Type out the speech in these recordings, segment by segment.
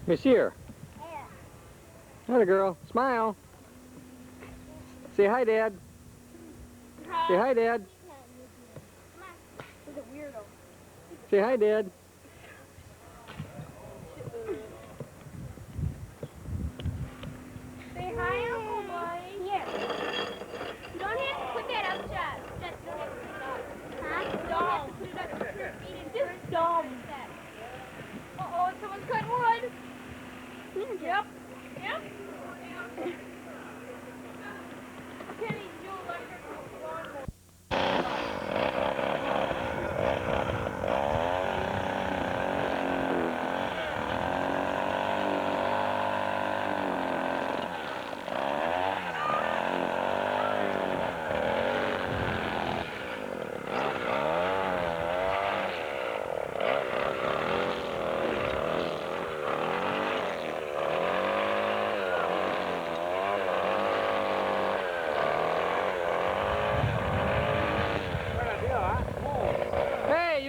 Let me see her. Hi, girl. Smile. Say hi, Dad. Say hi, Dad. Say hi, Dad. Say hi, Uncle Boy. Here. You don't have to put that up, Jess. Jess, you don't have to put it up. Huh? You don't have to put it up. Put your feet in. Just dumb. Uh-oh, someone's cutting wood. Yep. Yep. Kenny, you electrical lawnmower.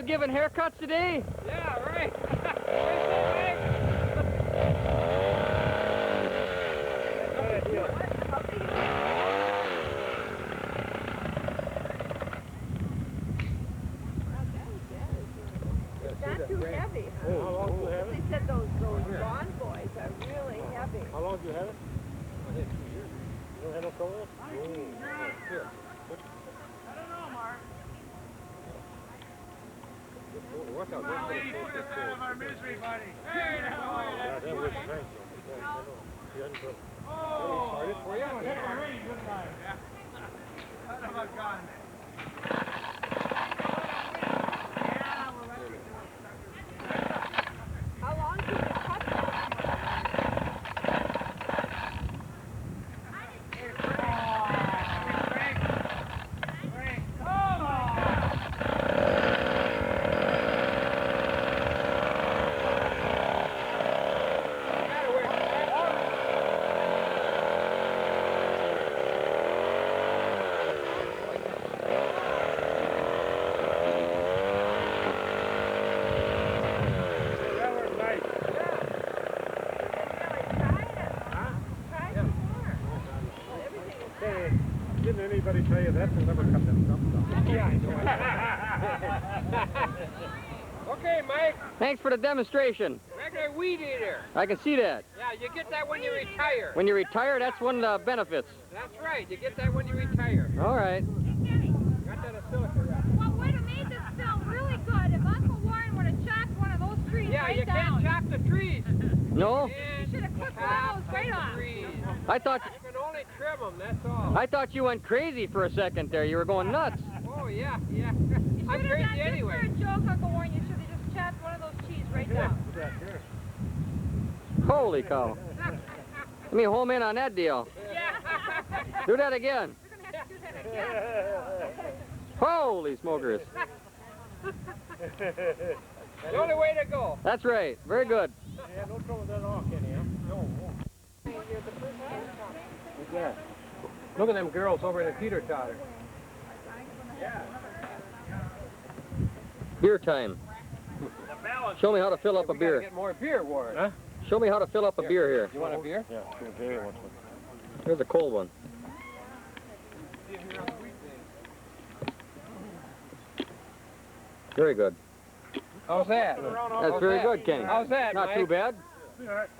Giving haircuts today? Yeah, right. It's not too heavy. Huh? How long do you have it? They said those lawn boys are really heavy. How long do you have it? I had 2 years. You don't have no trouble with it? Here. Watch out, don't get it close to the Our misery, buddy. Hey, that was nice. Oh! Started for you? Yeah. How about gone? How long did you cut that? Didn't anybody tell you that? They'll never cut them stuff. Yeah, I know. Okay, Mike. Thanks for the demonstration. Regular weed eater. I can see that. Yeah, you get that when you retire. When you retire, that's one of the benefits. That's right. You get that when you retire. All right. Got that a silica wrap. What would have made this film really good if Uncle Warren would have chopped one of those trees Yeah, right you down. can't chop the trees. No? You should have clipped one of those right off. I thought You can only trim them, that's all. I thought you went crazy for a second there. You were going nuts. Oh, yeah, yeah. You I'm should have crazy done anyway. just for a joke, Uncle Warren. You should have just chopped one of those trees right down. Holy cow. Let me home in on that deal. Yeah. Do that again. We're going to have to do that again. Holy smokers. The only way to go. That's right. Very good. Yeah, no trouble with that at all, Kenny, huh? No. Yeah. Look at them girls over in the Peter Totter. Beer time. Show me how to fill up a We gotta beer. get more beer, Warren. Huh? Show me how to fill up a beer here. You want a beer? Yeah, Jerry wants one. Here's a cold one. Very good. How's that? That's very good, Kenny. How's that, Not Mike? too bad.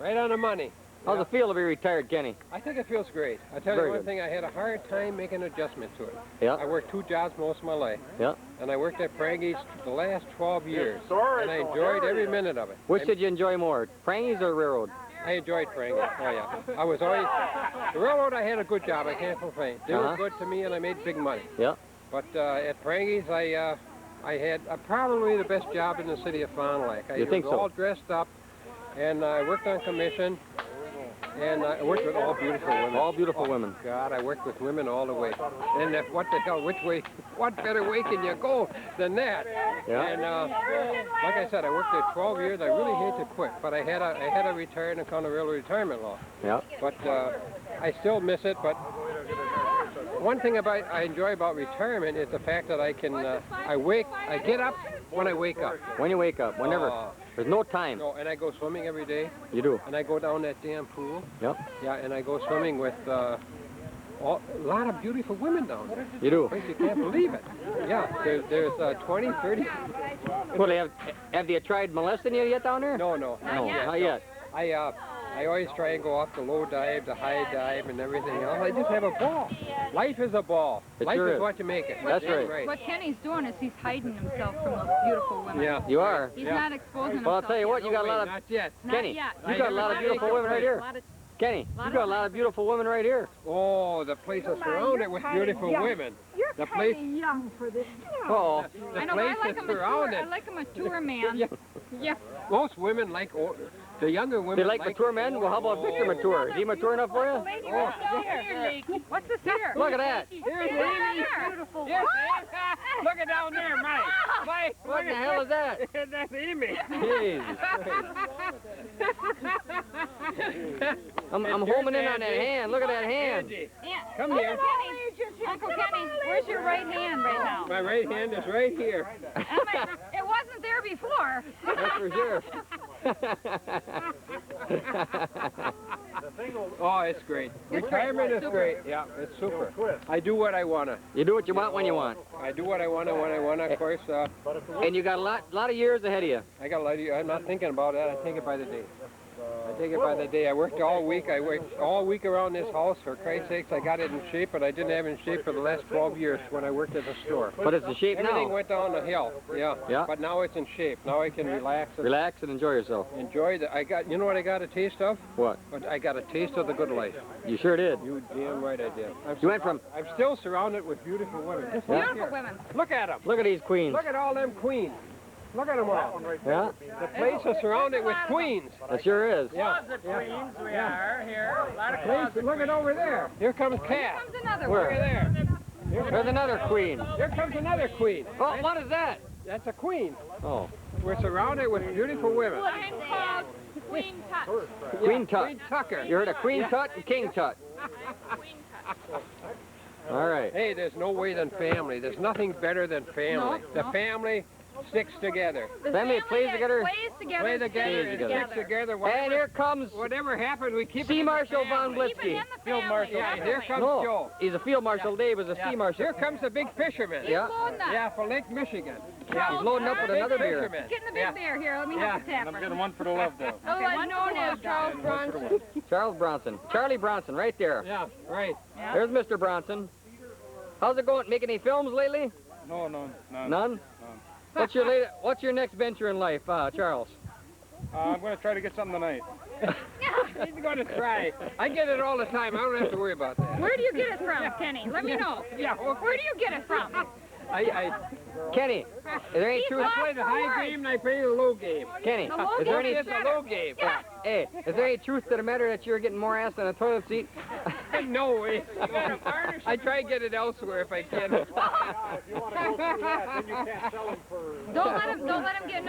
Right on the money. How's it feel to be retired, Kenny? I think it feels great. I tell Very you one good. thing, I had a hard time making an adjustment to it. Yeah. I worked 2 jobs most of my life, Yeah. and I worked at Prangies the last 12 years, and I enjoyed every minute of it. Which did you enjoy more, Prangies or railroad? I enjoyed Prangies. Oh, yeah. I was always... The railroad, I had a good job. I can't complain. They were good to me, and I made big money. Yeah. But at Prangies, I had probably the best job in the city of Fond du Lac. I You think was so? all dressed up, and I worked on commission, and I worked with all beautiful women. All beautiful Oh, women. God, I worked with women all the way. And what the hell, which way, what better way can you go than that? Yeah. And like I said, I worked there 12 years. I really hate to quit, but I had to retire and come to railroad retirement law. Yeah. But I still miss it. But one thing I enjoy about retirement is the fact that I can I get up when I wake up. When you wake up, whenever. There's no time. No, and I go swimming every day, You do. and I go down that damn pool. Yep. Yeah, and I go swimming with a lot of beautiful women down there. You do. You can't believe it. Yeah, there's 20, 30. Well, have you tried molesting you yet down there? No, no. No, not yet. I always try and go off the low dive, the high dive, and everything else. I just have a ball. Life is a ball. It Life sure is is. what you make it. That's right. What Kenny's doing is he's hiding himself from those beautiful women. Yeah. You are. He's not exposing Well, I'll himself. tell you what, you yet. got a lot of... Not yet. Not Kenny, yet. you got a lot of beautiful women right here. Kenny, you got a lot of beautiful women right here. Oh, the place is surrounded with beautiful women. You're The kind place, of young for this. Oh, the I know, place but I like is a mature. surrounded. I like a mature man. Yeah. Yeah. Most women like the younger women. they like mature men? Well, how about Victor mature? Is he mature enough for you? Oh, What's this here? Look at that. here's Amy. Beautiful. Yes, Amy. Look at down there, Mike. Mike, What the hell is that? That's Amy. Jesus. I'm homing in on that hand. Look at that hand. Angie, Yeah. come here. Uncle Kenny, where's your right hand right now? My right hand is right here. It wasn't there before. That's for sure. Oh, it's great. Retirement is great. Yeah, it's super. I do what I want to. You do what you want when you want. I do what I want to when I want to, of course. And you got a lot of years ahead of you. I got a lot of, I'm not thinking about that. I take it by the day. I take it by the day. I worked all week. I worked all week around this house. For Christ's sakes, I got it in shape, but I didn't have it in shape for the last 12 years when I worked at the store. But it's in shape Everything now. went down the hill. Yeah. Yeah. But now it's in shape. Now I can relax and Relax and enjoy yourself. enjoy the. You know what I got a taste of? What? But I got a taste of the good life. You sure did. You damn right I did. You went from... I'm still surrounded with beautiful women. Just Yeah. look Beautiful here. women. Look at them. Look at these queens. Look at all them queens. Look at them all. Yeah, The place is surrounded with queens. it sure is. Yeah. Queens we are here. A lot of Place, look at over there. Here comes Cat. Comes another Where? Look at there. There's another queen. Here comes another queen. Oh, what is that? That's a queen. Oh, We're surrounded with beautiful women. I'm called Queen Tut. Queen Tut. Queen Tucker. You heard of Queen Tut and King Tut. Queen Tut. All right. Hey, there's no way than family. There's nothing better than family. The family sticks together. Family plays together. Plays together. Play together. Stays It together. sticks together. And here comes Whatever happens, we keep it Sea in the Marshal von family. Keep it Blitzky. in the Field family, Marshal. Yeah, here definitely. comes No, Joe. he's a field marshal. Dave was a sea marshal. Here comes the big fisherman. Yeah. Loading up. Yeah, for Lake Michigan. He's loading up with Big another beer. fisherman. Getting the big Yeah. bear here. Let me Yeah. have the tapper. I'm getting one for the love, though. Otherwise known as Charles Bronson. Charles Bronson. Charlie Bronson, right there. Yeah, right. There's Mr. Bronson. How's it going? Making any films lately? No, none. None? What's your next venture in life, Charles? I'm going to try to get something tonight. He's going to try. I get it all the time. I don't have to worry about that. Where do you get it from, Kenny? Let me know. Yeah, well, Where do you get it from? Kenny, is there any truth? I play the high game and I play the low game. Kenny, The low is there any? It's a low game. Hey, is there any truth to the matter that you're getting more ass than a toilet seat? No way. I try to get it elsewhere if I can. Don't let him get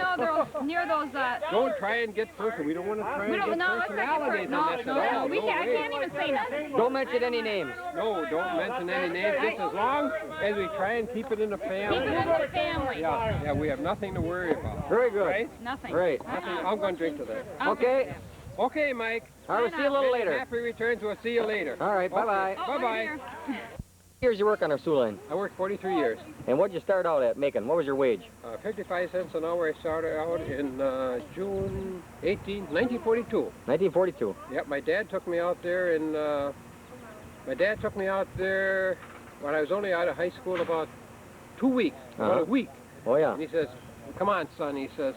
near those. Don't try and get person. We don't want to try We and don't. get No, let's not personalities get in this no, at all. we can't. I way. can't even say nothing. Don't mention any names. No, don't mention any names. Just as long as we try and keep it in the family. Keep it in the family. Yeah, we have nothing to worry about. Very good. Right? Nothing. Great. I'm going to drink to that. Okay. Okay, Mike. All right, we'll see you a little later. Happy returns. We'll see you later. All right, bye-bye. Oh, Bye-bye. here. Years you work on our sewer line, I worked 43 years. and what'd you start out at making? What was your wage? 55 cents an hour. I started out in June 1942. 1942. Yep, my dad took me out there when I was only out of high school about 2 weeks, about Uh-huh. a week. Oh yeah. And he says, "Come on, son." He says,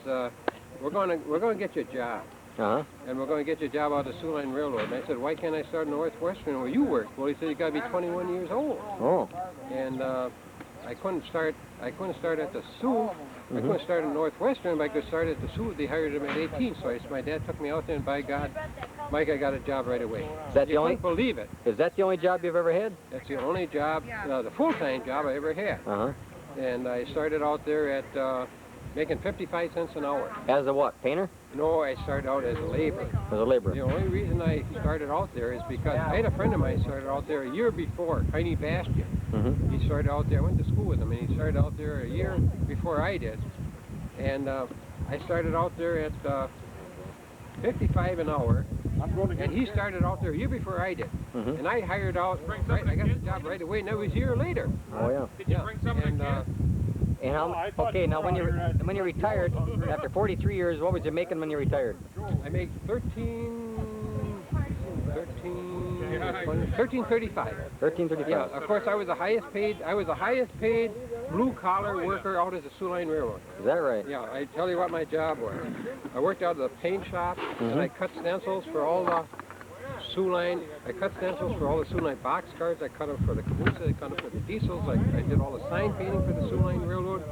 "We're gonna get you a job, Uh-huh. and we're gonna get you a job out of the Sioux Line Railroad." And I said, "Why can't I start in Northwestern where you work?" Well, he said, "You gotta be 21 years old." Oh. And I couldn't start at the Sioux. I Mm-hmm. couldn't start in Northwestern, but I could start at the Sioux. They hired him at 18, so my dad took me out there, and by God, Mike, I got a job right away. Is that the You only? couldn't believe it. Is that the only job you've ever had? That's the only job, the full-time job I ever had. Uh-huh. And I started out there at making 55 cents an hour. As a what? Painter? No, I started out as a laborer. As a laborer. The only reason I started out there is because I had a friend of mine started out there a year before, Tiny Bastion. Mm-hmm. He started out there, I went to school with him, and he started out there a year before I did. And I started out there at 55 an hour, and he started out there a year before I did. Mhm. And I hired out, right, I got the job right away, and that was a year later. Oh yeah. Yeah, and And how? Okay, now when you retired after 43 years, what was you making when you retired? I make 1335. 1335. Yeah, of course I was the highest paid blue collar worker out at the Sioux Line Railroad. Is that right? Yeah, I tell you what my job was. I worked out of the paint shop, and I cut stencils for all the Sioux Line. I cut stencils for all the Sioux Line boxcars. I cut them for the cabooses. I cut them for the diesels. I did all the sign painting for the Sioux Line Railroad,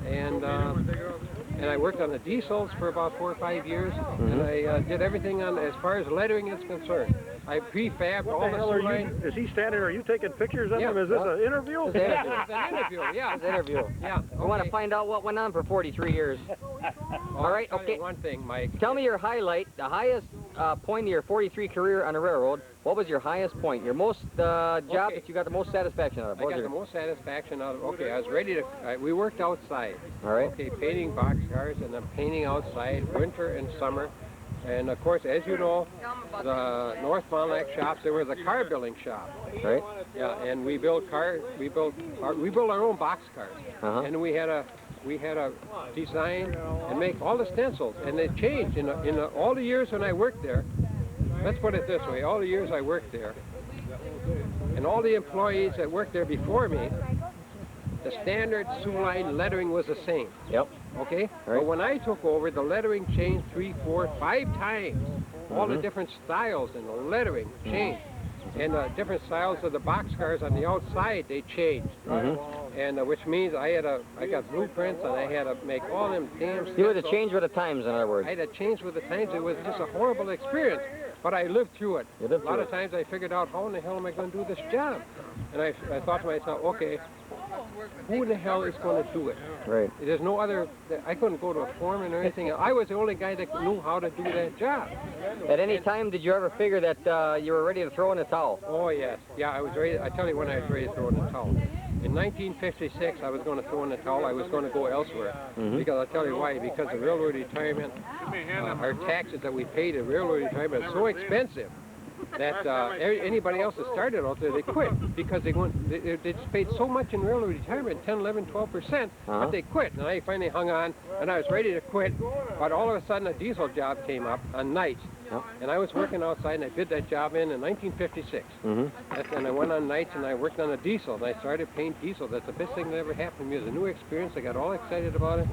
and I worked on the diesels for about 4 or 5 years. And I did everything on as far as lettering is concerned. I prefabbed all the Sioux Line. Is he standing? Are you taking pictures of Yeah. him? Is this an interview? It's an interview. It's an interview. Yeah, It's an interview. yeah. We want to okay. find out what went on for 43 years. All right, I'll tell you okay. one thing, Mike. Tell me your highlight, the highest point of your 43 career on the railroad. What was your highest point? Your most job Okay. that you got the most satisfaction out of? I What was got the your- most satisfaction out of. Okay, I was ready to. we worked outside. All right. Okay, painting boxcars and then painting outside, winter and summer. And of course, as you know, the North Fond du Lac shops, there was a car building shop. Right. Yeah, and we built our own boxcars. Uh-huh. And we had a design and make all the stencils, and they changed in all the years when I worked there. Let's put it this way: all the years I worked there, and all the employees that worked there before me, the standard Sioux Line lettering was the same. Yep. Okay? Right. But when I took over, the lettering changed 3, 4, 5 times. All the different styles and the lettering changed. And the different styles of the boxcars on the outside, they changed. And which means I got blueprints, and I had to make all them damn You had to stencils. change with the times, in other words. I had to change with the times. It was just a horrible experience. But I lived through it. You lived A lot through of times I figured out, how in the hell am I going to do this job? And I thought to myself, okay, who in the hell is going to do it? Right. There's no other. I couldn't go to a foreman or anything. I was the only guy that knew how to do that job. At any time, did you ever figure that you were ready to throw in the towel? Oh yes, yeah. I was ready. I tell you when I was ready to throw in the towel. In 1956, I was going to throw in the towel. I was going to go elsewhere. Because I'll tell you why. Because the railroad retirement, our taxes that we paid in railroad retirement are so expensive that anybody else that started out there, they quit because they just paid so much in railroad retirement, 10, 11, 12%, but they quit. And I finally hung on, and I was ready to quit, but all of a sudden a diesel job came up on nights. And I was working outside, and I did that job in 1956. And I went on nights, and I worked on a diesel, and I started painting diesel. That's the best thing that ever happened to me. It was a new experience. I got all excited about it,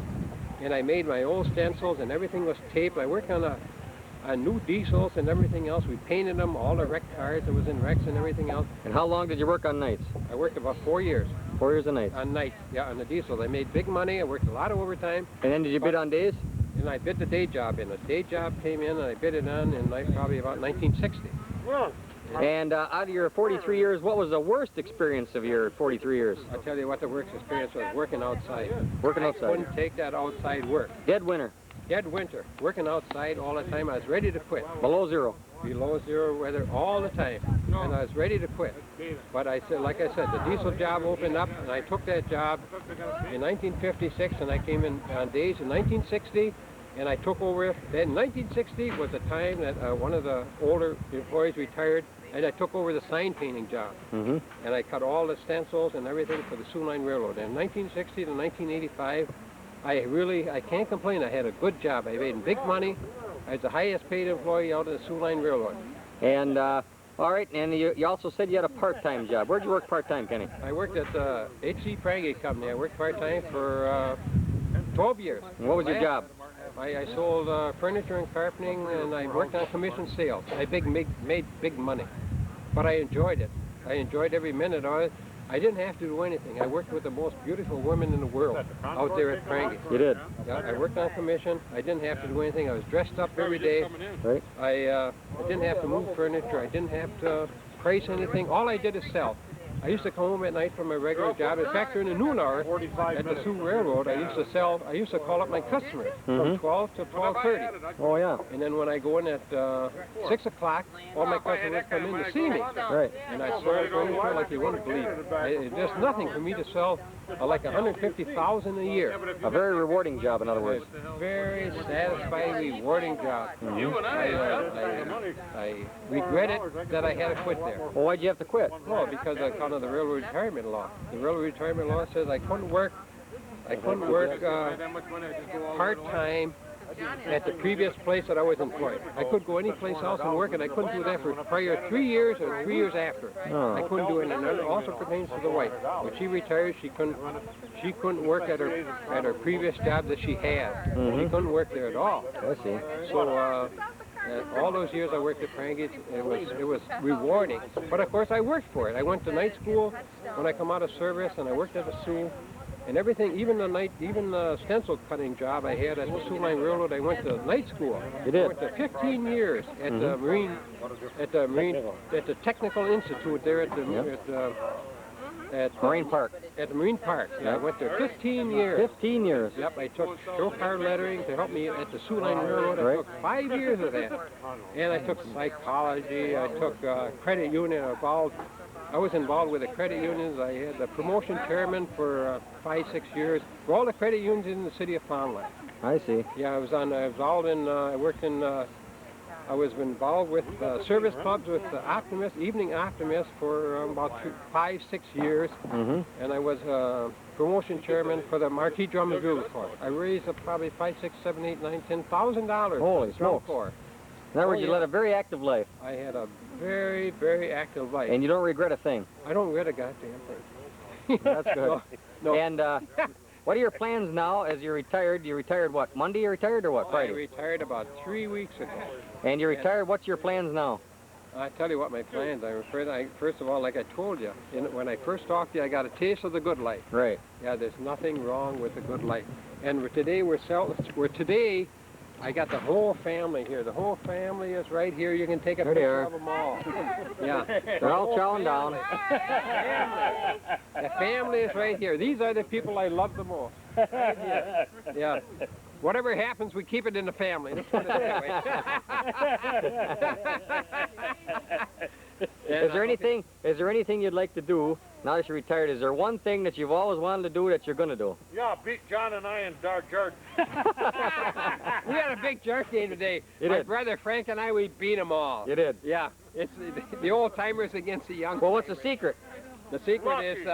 and I made my old stencils, and everything was taped. I worked on new diesels and everything else. We painted them, all the wreck cars that was in wrecks and everything else. And how long did you work on nights? I worked about 4 years 4 years a night. on nights, yeah, on the diesels. I made big money. I worked a lot of overtime, And then did you bid on days? and I bid the day job in. The day job came in, and I bid it on in probably about 1960. And out of your 43 years, what was the worst experience of your 43 years? I'll tell you what the work experience was, working outside. Working I outside. couldn't take that outside work. Dead winter, Dead winter, working outside all the time. I was ready to quit. below zero. Below zero weather all the time, and I was ready to quit. But I said, like I said, the diesel job opened up, and I took that job in 1956, and I came in on days in 1960, and I took over. Then 1960 was the time that one of the older employees retired, and I took over the sign painting job. And I cut all the stencils and everything for the Sioux Line Railroad. And 1960 to 1985, I can't complain. I had a good job. I made big money. I was the highest paid employee out of the Sioux Line Railroad. And, all right, and you also said you had a part-time job. Where'd you work part-time, Kenny? I worked at the H.C. Prange Company. I worked part-time for 12 years. And what was your job? I sold furniture and carpeting, and I worked on commission sales. I made big money, but I enjoyed it. I enjoyed every minute of it. I didn't have to do anything. I worked with the most beautiful women in the world out there at Prange. You did? Yeah, I worked on commission. I didn't have to do anything. I was dressed up every day. Right. I didn't have to move furniture. I didn't have to price anything. All I did is sell. I used to come home at night from my regular job. In fact, during the noon hour at the Sioux Railroad, I used to call up my customers from 12 to 12:30. Oh, yeah. And then when I go in at 6 o'clock, all my customers come in to see me. Right. And I sold furniture like you wouldn't believe it. There's nothing for me to sell like $150,000 a year. A very rewarding job, in other words. Very satisfying, rewarding job. I regret it that I had to quit there. Well, why'd you have to quit? Well, because of the railroad retirement law. The railroad retirement law says I couldn't work part-time at the previous place that I was employed. I could go any place else and work, and I couldn't do that for prior 3 years or 3 years after. Oh. I couldn't do it, and it also pertains to the wife. When she retired, she couldn't work at her previous job that she had. She couldn't work there at all. I see. So all those years I worked at Prangage, it was rewarding. But of course I worked for it. I went to night school when I come out of service, and I worked at the Sioux. And everything, even the stencil cutting job I had at the Sioux Line Railroad, I went to night school. You did? I went to 15 years at the at the Technical Institute there at the Marine Park. At the Marine Park. Yeah, I went there 15 years. 15 years. Yep, I took show lettering to help me at the Sioux Line Railroad. I took 5 years of that. And I took psychology, I took credit union, I was involved with the credit unions. I had the promotion chairman for 5-6 years for all the credit unions in the city of Fond du Lac. I see. Yeah, I was involved with service clubs with the Optimist, Evening Optimist for about 5-6 years. And I was promotion chairman for the Marquis Drum and Bugle Corps. I raised up probably $5, $6, $7, $8, $9, $10,000. Holy smokes. In other words, you led a very active life. I had a very, very active life. And you don't regret a thing. I don't regret a goddamn thing. That's good. No. And what are your plans now as you're retired? You retired what, Monday you retired or what, Friday? I retired about 3 weeks ago. And you're retired, what's your plans now? I tell you what my plans are. First of all, like I told you, when I first talked to you, I got a taste of the good life. Right. Yeah, there's nothing wrong with the good life. And today I got the whole family here. The whole family is right here. You can take a picture of them all. Yeah. They're all chowing down. The family is right here. These are the people I love the most. Right here. Yeah. Whatever happens, we keep it in the family. Let's put it that way. Is there anything you'd like to do now that you're retired? Is there one thing that you've always wanted to do that you're going to do? Yeah, beat John and I in Dark Jerk. We had a big jerk game today. My brother Frank and I, we beat them all. You did? Yeah. It's the old timers against the young. Well, what's the secret? The secret is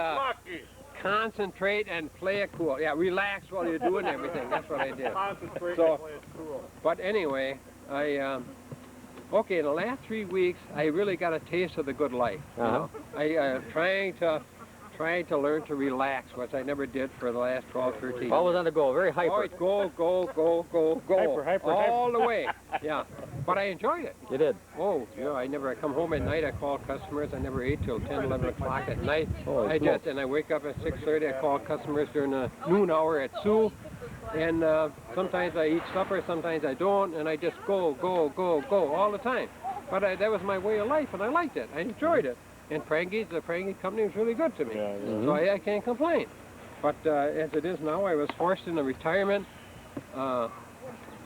concentrate and play it cool. Yeah, relax while you're doing everything. That's what I did. Concentrate So, and play it cool. But anyway, in the last 3 weeks, I really got a taste of the good life. You know? I trying to learn to relax, which I never did for the last 12, 13 years. Always on the go, very hyper. Always go, Hyper, all the way. Yeah, but I enjoyed it. You did? Oh, yeah, I come home at night, I call customers. I never ate till 10, 11 o'clock at night. And I wake up at 6:30, I call customers during the noon hour at Sioux. And sometimes I eat supper, sometimes I don't, and I just go all the time. But that was my way of life, and I liked it. I enjoyed it. And the Prangage company was really good to me. So I can't complain. But as it is now, I was forced into retirement.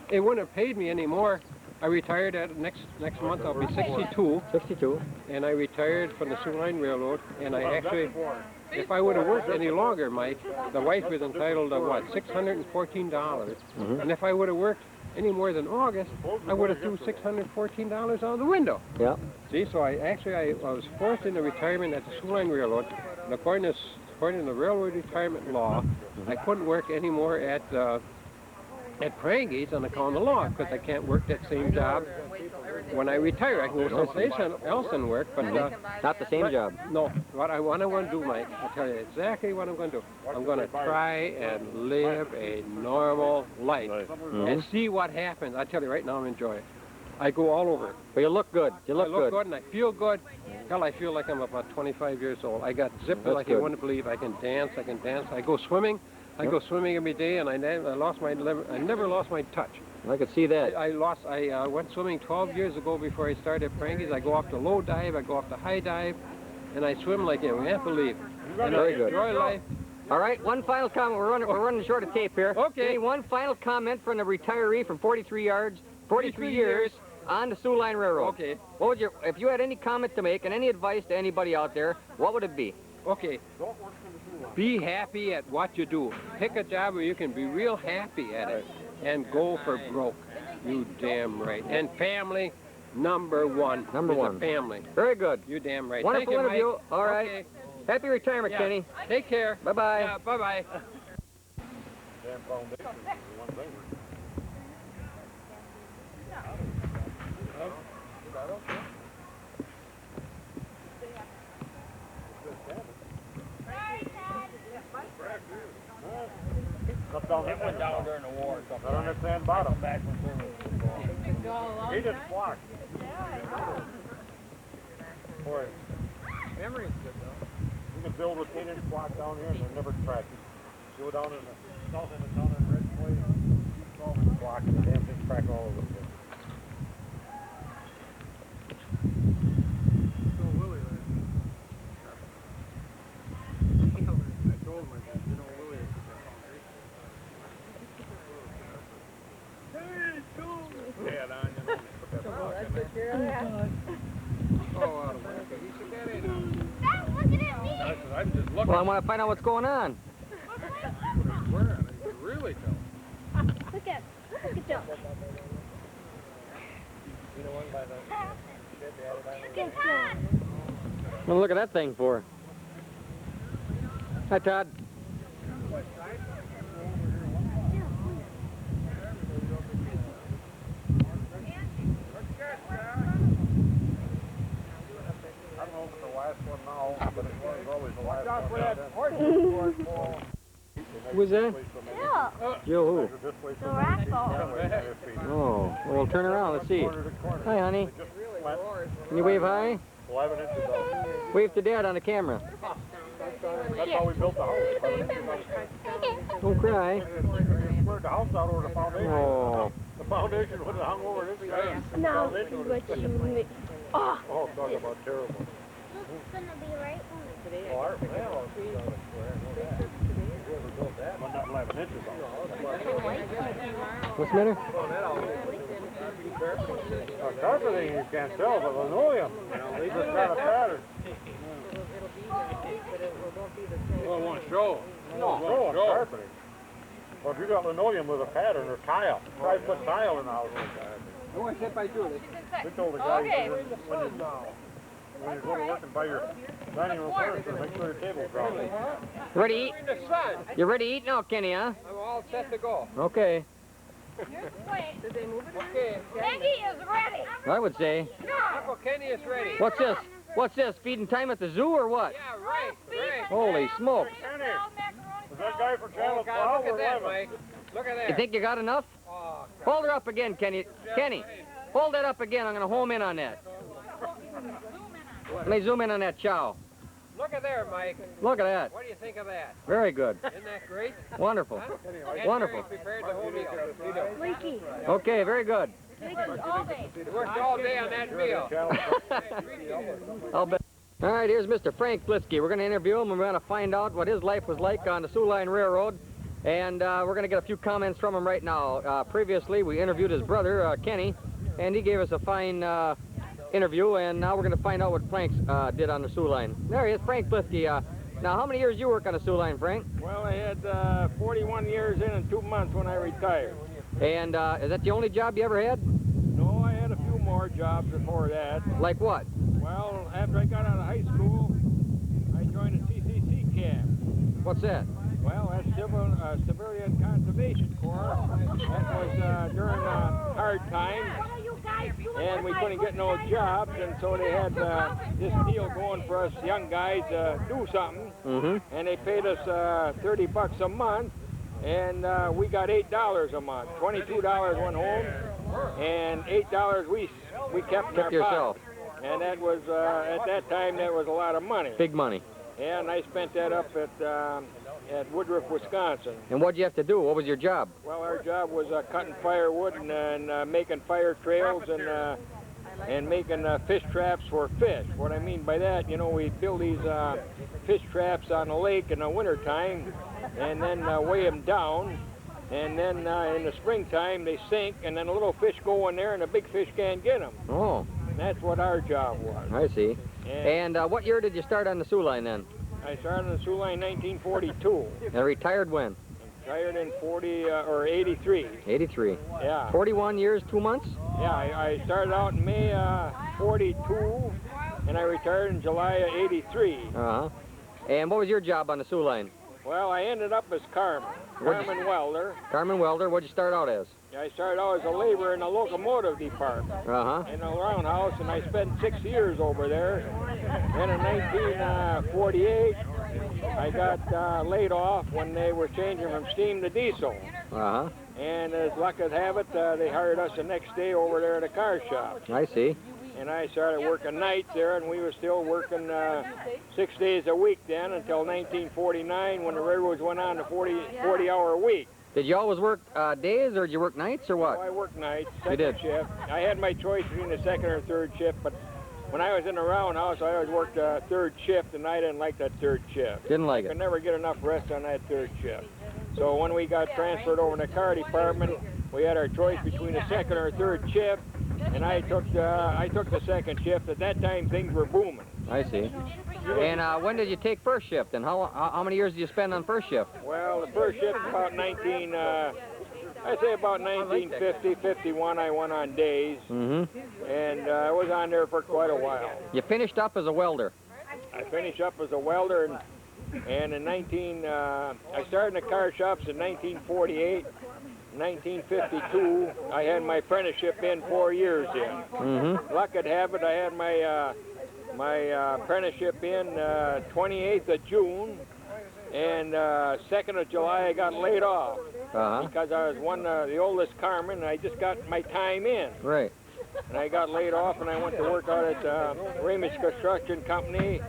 It wouldn't have paid me anymore. I retired next month. I'll be 62. 62. And I retired from the Sioux Line Railroad. And I actually, if I would have worked any longer, Mike, the wife was entitled to what, $614. And if I would have worked any more than August, I would have threw $614 out the window. Yeah. See, so I was forced into retirement at the Sioux Line Railroad. And according to the railroad retirement law, I couldn't work anymore at Prangage on account of the law, because I can't work that same job when I retire. I can go someplace else and work, but not the same job. No. What I want to do, Mike, I'll tell you exactly what I'm going to do. I'm going to try and live a normal life and see what happens. I tell you right now, I'm enjoying it. I go all over it. But you look good. You look I look good and I feel good. Hell, I feel like I'm about 25 years old. I got zipped like you wouldn't believe. I can dance. I go swimming. I go swimming every day, and I never lost my touch. I could see that. I went swimming 12 years ago before I started Prangage. I go off to low dive. I go off to high dive. and I swim like you can't believe. And Very I good. enjoy life. All right, one final comment. We're running short of tape here. Okay. Any one final comment from the retiree from 43 years on the Sioux Line Railroad. Okay. What would if you had any comment to make and any advice to anybody out there, what would it be? Okay. Be happy at what you do. Pick a job where you can be real happy at it and go for broke. You damn right. And family, number one. Number is one. A family. Very good. You damn right. Wonderful Thank you, interview. Mike. All right. Okay. Happy retirement, Yeah. Kenny. Take care. Bye-bye. Yeah, bye-bye. Damn foundation is one thing. Up down that went down during the war. I don't understand bottom. He just walked. Boy, Memory's good, though. you can build a 10-inch block down here and they're never cracked. Go down in the south end of town in Red Clay, 12-inch block, and the damn thing crack all over the place. I told him, you know, Willie is Yeah, down, you know, put that block in there. Oh, out of America. He said, that ain't on. Stop looking at me. I said, I'm just looking. Well, I want to find out what's going on. Where? I can really tell. Look at Joe. Look at Joe. Well, look at that thing for. Hi, Todd. I don't know if it's the last one now, but it was always the last Watch out for that one. horse. Who's that? Joe. Joe This way The from raffle. who? Oh, well, turn around. Let's see. corner to corner. Hi, honey. They just went Can you wave hi? 11 inches out. Wave to Dad on the camera. That's how we built the house. 11 inches out. Don't cry. We squared the house out over the foundation. Oh. The foundation would have hung over this guy. Now see what you make. Oh. Oh, talk about terrible. This is gonna be right Well, our well, it's not a square, I know that. Whoever built that, but not 11 inches out. What's the matter? Carpeting you can't tell, but linoleum. They just got a pattern. Well, it won't show. No, carpeting. Well, if you got linoleum with a pattern or tile, try to put tile in the house. I want to sit by Julie. We told the guy Okay. when you go to work and buy your dining room furniture, make sure your table's round. Ready to eat? In the sun. You ready to eat now, Kenny, huh? I'm all set to go. Okay. Okay. Peggy is ready. I would say. Uncle Kenny is ready. What's this? What's this? Feeding time at the zoo or what? Yeah, right, right. Holy smokes. Kenny, is that guy from Channel Oh, 12 God, look or at that, 11? Mike. Look at that. You think you got enough? Oh, Hold her up again, Kenny. Kenny, hold that up again. I'm going to home in on that. Let me zoom in on that chow. look at there, Mike. Look at that. What do you think of that? Very good. Isn't that great? Wonderful. And Wonderful. Jerry prepared the whole meal. Leaky. Okay, very good. Leaky all day. He worked all day on that meal. I'll bet. All right, here's Mr. Frank Blitzky. We're going to interview him, and we're going to find out what his life was like on the Sioux Line Railroad. And we're going to get a few comments from him right now. Previously, we interviewed his brother, Kenny, and he gave us a fine interview. And now we're going to find out what Frank did on the Sioux Line. There he is, Frank Blitzky. Now, how many years you work on the Sioux Line, Frank? Well, I had 41 years in and 2 months when I retired. And is that the only job you ever had? No, I had a few more jobs before that. Like what? Well, after I got out of high school, I joined a CCC camp. What's that? Well, that's Civilian Conservation Corps. That was during hard times, and we couldn't get no jobs, and so they had this deal going for us young guys to do something, Mm-hmm. and they paid us $30 a month, and we got $8 a month. $22 went home, and $8 we kept in our yourself. pocket. And that was, at that time, that was a lot of money. Big money. And I spent that up at Woodruff, Wisconsin. And what'd you have to do? What was your job? Well, our job was cutting firewood and making fire trails and and making fish traps for fish. What I mean by that, you know, we build these fish traps on the lake in the wintertime and then weigh them down. And then in the springtime they sink, and then the little fish go in there and the big fish can't get them. Oh. That's what our job was. I see. And what year did you start on the Sioux Line then? I started on the Sioux Line in 1942. And retired when? Retired in 83. 83. Yeah. 41 years, 2 months? Yeah, I started out in May 42, and I retired in July of 83. Uh-huh. And what was your job on the Sioux Line? Well, I ended up as Carmen welder. Carmen welder. What'd you start out as? I started out as a laborer in the locomotive department in the roundhouse, and I spent 6 years over there. Then in 1948, I got laid off when they were changing from steam to diesel. Uh-huh. And as luck would have it, they hired us the next day over there at a car shop. I see. And I started working nights there, and we were still working 6 days a week then until 1949 when the railroads went on to 40-hour week. Did you always work days, or did you work nights, or what? Oh, I worked nights, You did? shift. I had my choice between the second or third shift, but when I was in the roundhouse, I always worked third shift, and I didn't like that third shift. Didn't like I it? could never get enough rest on that third shift. So when we got transferred over to the car department, we had our choice between the second or third shift, and I took the second shift. At that time, things were booming. I see. And when did you take first shift, and how many years did you spend on first shift? Well, the first shift about I'd say about 1950, 51, I went on days, and I was on there for quite a while. You finished up as a welder? I finished up as a welder, and in I started in the car shops in 1948. 1952, I had my apprenticeship in 4 years in. Luck would have it, I had my apprenticeship in 28th of June, and 2nd of July I got laid off because I was the oldest carman, and I just got my time in. Right. And I got laid off, and I went to work out at Ramage Construction Company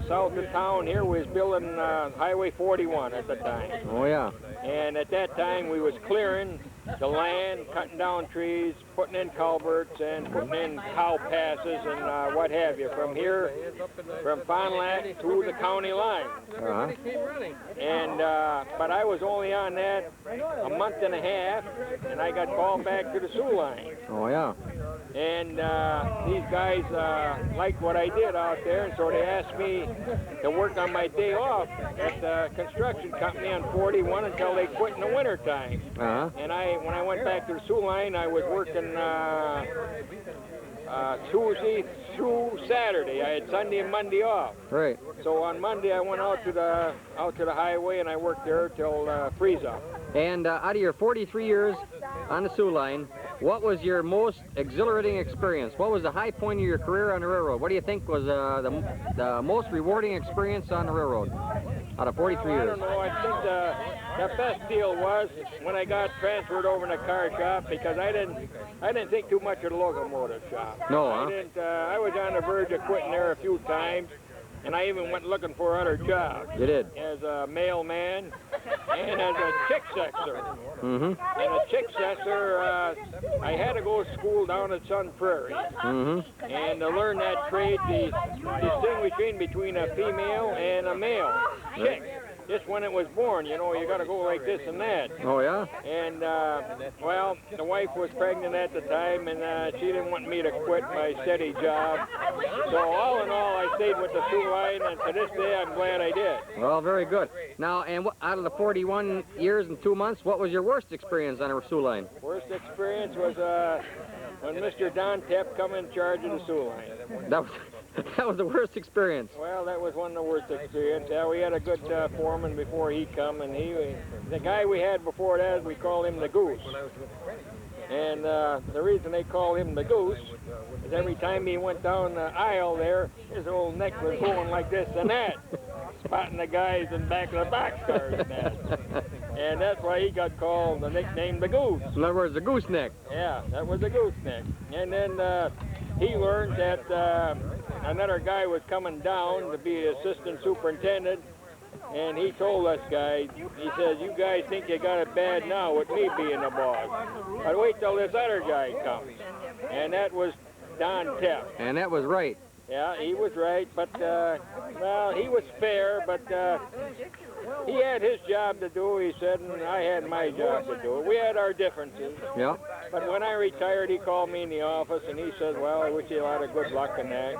south of town here. We was building Highway 41 at the time. Oh, yeah. And at that time, we was clearing the land, cutting down trees, putting in culverts, and putting in cow passes and what have you, from here, from Fond du Lac to the county line. And but I was only on that a month and a half, and I got called back to the Sioux Line. Oh, yeah. And these guys liked what I did out there, and so they asked me to work on my day off at the construction company on 41 until they quit in the wintertime. And when I went back to the Sioux Line, I was working Tuesday through Saturday. I had Sunday and Monday off. Right. So on Monday, I went out to the highway, and I worked there till freeze up. And out of your 43 years on the Sioux Line, what was your most exhilarating experience? What was the high point of your career on the railroad? What do you think was the most rewarding experience on the railroad out of 43 years? I don't know. I think the best deal was when I got transferred over to the car shop, because I didn't think too much of the locomotive shop. No, I was on the verge of quitting there a few times, and I even went looking for other jobs. You did? As a mailman and as a chick sexer. And a chick sexer, I had to go to school down at Sun Prairie. And to learn that trade, the distinguishing between a female and a male chick. Just when it was born, you know, you got to go like this and that. Oh, yeah? And, well, the wife was pregnant at the time, and she didn't want me to quit my steady job. So all in all, I stayed with the Sioux Line, and to this day, I'm glad I did. Well, very good. Now, and out of the 41 years and 2 months, what was your worst experience on the Sioux Line? Worst experience was when Mr. Don Tepp come in charge of the Sioux Line. That was the worst experience. Well, that was one of the worst experiences. Yeah, we had a good foreman before he come, and the guy we had before that, we called him the Goose. And the reason they called him the Goose is every time he went down the aisle there, his old neck was going like this and that, spotting the guys in back of the boxcars and that. And that's why he got called the nickname the Goose. In other words, the gooseneck. Yeah, that was the gooseneck. And then he learned that another guy was coming down to be assistant superintendent, and he told us guys, he says, you guys think you got it bad now with me being the boss. But wait till this other guy comes. And that was Don Teff. And that was right. Yeah, he was right, but, well, he was fair, but he had his job to do, he said, and I had my job to do. We had our differences. Yeah. But when I retired, he called me in the office, and he said, well, I wish you a lot of good luck in that.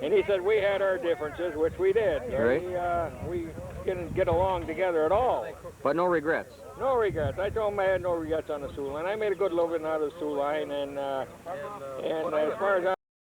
And he said, we had our differences, which we did. Right. We didn't get along together at all. But no regrets. No regrets. I told him I had no regrets on the Sioux line. I made a good living out of the Sioux line, and as far as